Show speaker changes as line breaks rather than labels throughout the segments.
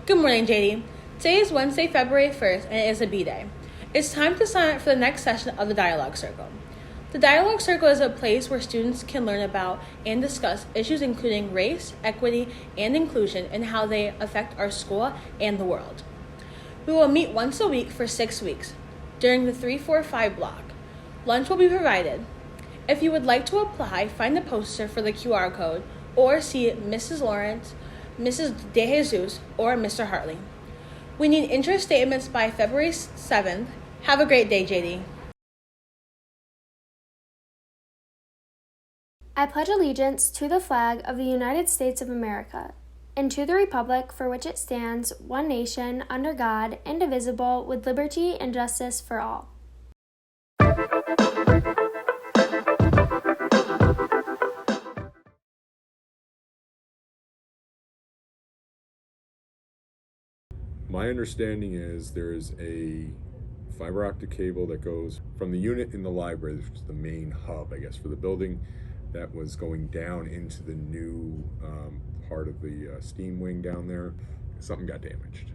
Good morning, JD. Today is Wednesday, February 1st, and it is a B-Day. It's time to sign up for the next session of the Dialogue Circle. The Dialogue Circle is a place where students can learn about and discuss issues including race, equity, and inclusion and how they affect our school and the world. We will meet once a week for 6 weeks during the 3-4-5 block. Lunch will be provided. If you would like to apply, find the poster for the QR code or see Mrs. Lawrence, Mrs. DeJesus, or Mr. Hartley. We need interest statements by February 7th. Have a great day, JD.
I pledge allegiance to the flag of the United States of America and to the republic for which it stands, one nation, under God, indivisible, with liberty and justice for all.
My understanding is there is a fiber optic cable that goes from the unit in the library, which is the main hub, I guess, for the building, that was going down into the new part of the steam wing down there. Something got damaged.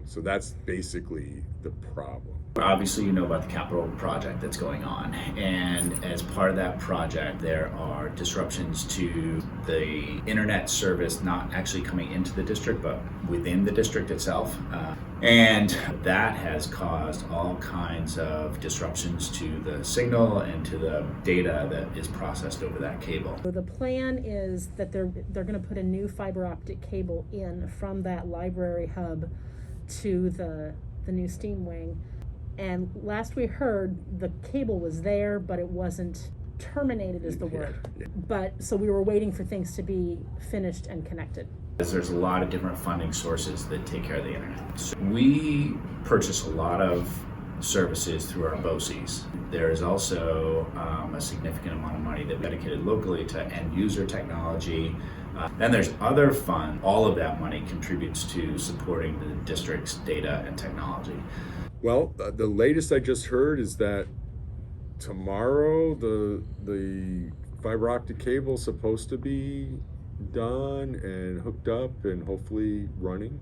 So that's basically the problem.
Obviously, you know about the capital project that's going on, and as part of that project, there are disruptions to the internet service, not actually coming into the district, but within the district itself. And that has caused all kinds of disruptions to the signal and to the data that is processed over that cable.
So the plan is that they're going to put a new fiber optic cable in from that library hub to the new steam wing. And last we heard, the cable was there, but it wasn't terminated is the word. But so we were waiting for things to be finished and connected.
There's a lot of different funding sources that take care of the internet. So we purchase a lot of services through our BOCES. There is also a significant amount of money that we dedicated locally to end user technology. Then there's other funds. All of that money contributes to supporting the district's data and technology.
Well, the latest I just heard is that tomorrow the fiber optic cable is supposed to be done and hooked up and hopefully running.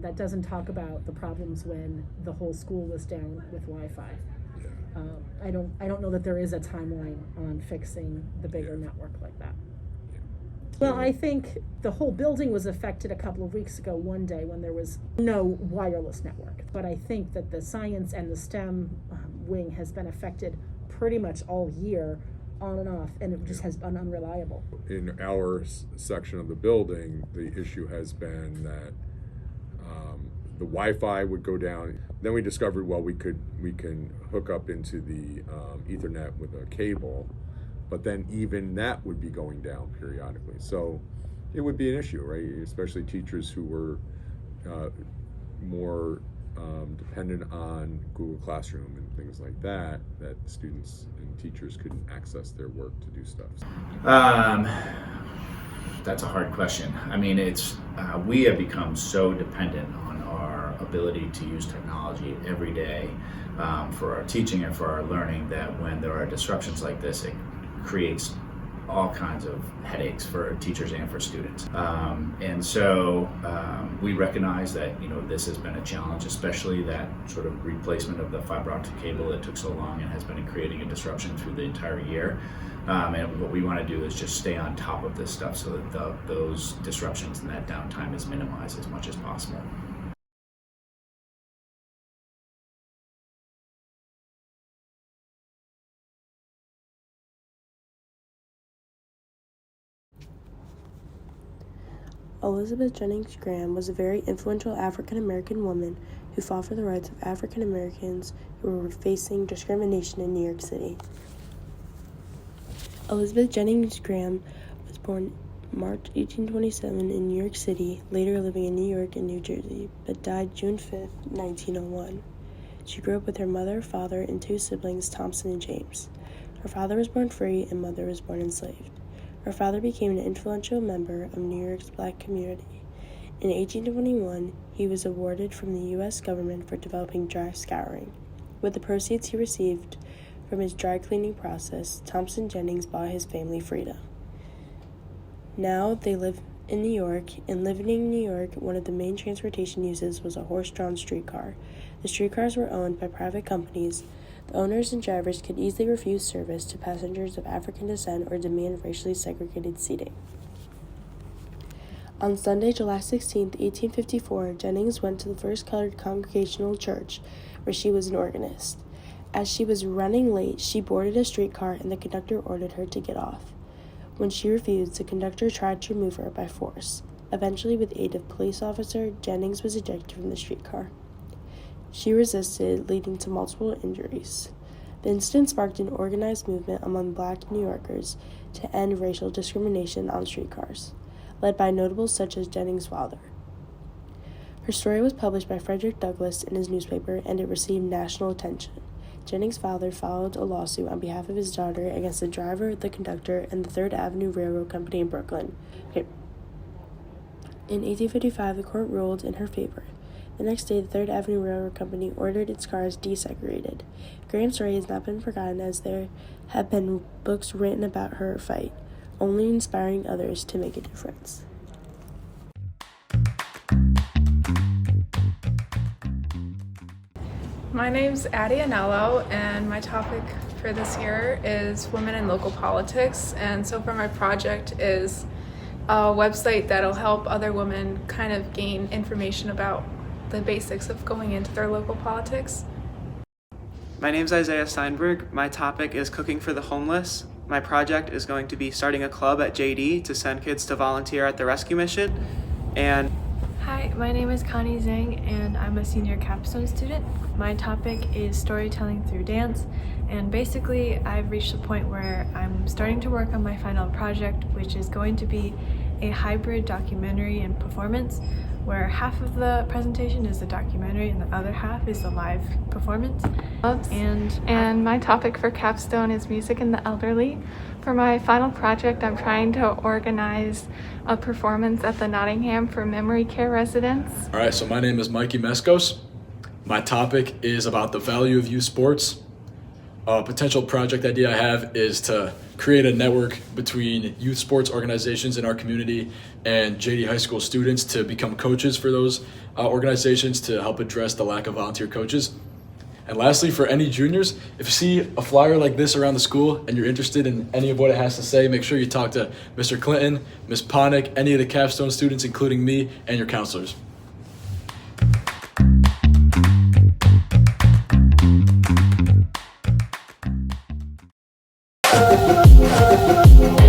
That doesn't talk about the problems when the whole school was down with Wi-Fi. I don't know that there is a timeline on fixing the bigger network like that. Well, I think the whole building was affected a couple of weeks ago, one day when there was no wireless network. But I think that the science and the STEM wing has been affected pretty much all year, on and off, and it just has been unreliable.
In our section of the building, the issue has been that the Wi-Fi would go down. Then we discovered, well, we can hook up into the Ethernet with a cable, but then even that would be going down periodically. So it would be an issue, right? Especially teachers who were more dependent on Google Classroom and things like that students and teachers couldn't access their work to do stuff.
That's a hard question. I mean, we have become so dependent on our ability to use technology every day for our teaching and for our learning that when there are disruptions like this, it creates all kinds of headaches for teachers and for students. And so we recognize that this has been a challenge, especially that sort of replacement of the fiber optic cable that took so long and has been creating a disruption through the entire year. And what we want to do is just stay on top of this stuff so that those disruptions and that downtime is minimized as much as possible.
Elizabeth Jennings Graham was a very influential African-American woman who fought for the rights of African Americans who were facing discrimination in New York City. Elizabeth Jennings Graham was born March 1827 in New York City, later living in New York and New Jersey, but died June 5, 1901. She grew up with her mother, father, and two siblings, Thompson and James. Her father was born free and mother was born enslaved. Her father became an influential member of New York's black community. In 1821, he was awarded from the U.S. government for developing dry scouring. With the proceeds he received from his dry cleaning process, Thompson Jennings bought his family freedom. Now they live in New York. In living in New York, one of the main transportation uses was a horse-drawn streetcar. The streetcars were owned by private companies. The owners and drivers could easily refuse service to passengers of African descent or demand racially segregated seating. On Sunday, July 16, 1854, Jennings went to the First Colored Congregational Church, where she was an organist. As she was running late, she boarded a streetcar and the conductor ordered her to get off. When she refused, the conductor tried to remove her by force. Eventually, with the aid of a police officer, Jennings was ejected from the streetcar. She resisted, leading to multiple injuries. The incident sparked an organized movement among Black New Yorkers to end racial discrimination on streetcars, led by notables such as Jennings' father. Her story was published by Frederick Douglass in his newspaper, and it received national attention. Jennings' father filed a lawsuit on behalf of his daughter against the driver, the conductor, and the Third Avenue Railroad Company in Brooklyn. In 1855, the court ruled in her favor. The next day, the Third Avenue Railroad Company ordered its cars desegregated. Graham's story has not been forgotten, as there have been books written about her fight, only inspiring others to make a difference.
My name's Addie Anello, and my topic for this year is women in local politics. And so far my project is a website that'll help other women kind of gain information about the basics of going into their local politics.
My name's Isaiah Steinberg. My topic is cooking for the homeless. My project is going to be starting a club at JD to send kids to volunteer at the rescue mission. And
Hi, my name is Connie Zhang, and I'm a senior capstone student. My topic is storytelling through dance, and basically I've reached the point where I'm starting to work on my final project, which is going to be a hybrid documentary and performance, where half of the presentation is the documentary and the other half is the live performance.
And my topic for capstone is music and the elderly. For my final project, I'm trying to organize a performance at the Nottingham for memory care residents.
All right, so my name is Mikey Meskos. My topic is about the value of youth sports. A potential project idea I have is to create a network between youth sports organizations in our community and JD High School students to become coaches for those organizations to help address the lack of volunteer coaches. And lastly, for any juniors, if you see a flyer like this around the school and you're interested in any of what it has to say, make sure you talk to Mr. Clinton, Ms. Ponick, any of the capstone students, including me, and your counselors.
Thank you.